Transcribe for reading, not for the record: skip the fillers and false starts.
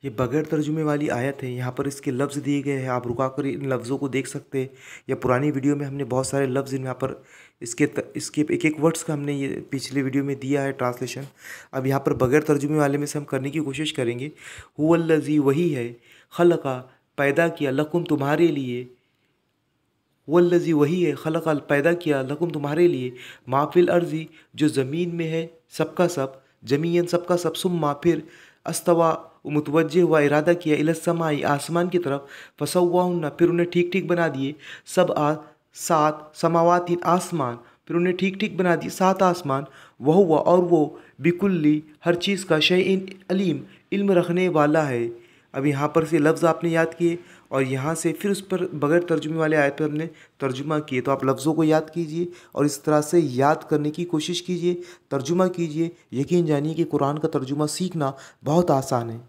ये बगैर तर्जुमे वाली आयत है। यहाँ पर इसके लफ्ज़ दिए गए हैं, आप रुका कर इन लफ्ज़ों को देख सकते हैं। या पुरानी वीडियो में हमने बहुत सारे लफ्ज़ यहाँ पर इसके एक एक वर्ड्स का हमने ये पिछले वीडियो में दिया है ट्रांसलेशन। अब यहाँ पर बगैर तर्जुमे वाले में से हम करने की कोशिश करेंगे। हुवल्लज़ी वही है, खलका पैदा किया, लकुम तुम्हारे लिए। वल्लज़ी वही है, खलका पैदा किया, लकुम तुम्हारे लिए, माफिल अर्ज़ी जो ज़मीन में है, सबका सब, जमीयन सबका सब, सुम्मा फिर, अस्तवा मुतवज्जे हुआ, इरादा किया, इलस्समाई आसमान की तरफ, फसव्वाहुन्ना फिर उन्हें ठीक ठीक बना दिए, सब सात, समावातिन आसमान फिर उन्हें ठीक ठीक बना दिए, सात आसमान, वह हुआ और वो, बिकुल्ली हर चीज़ का, शैइन अलीम इल्म रखने वाला है। अब यहाँ पर से लफ्ज़ आपने याद किए और यहाँ से फिर उस पर बगैर तर्जुमे वाले आयत पर हमने तर्जुमा किए। तो आप लफ्ज़ों को याद कीजिए और इस तरह से याद करने की कोशिश कीजिए, तर्जुमा कीजिए। यकीन जानिए कि कुरान का तर्जुमा सीखना बहुत आसान है।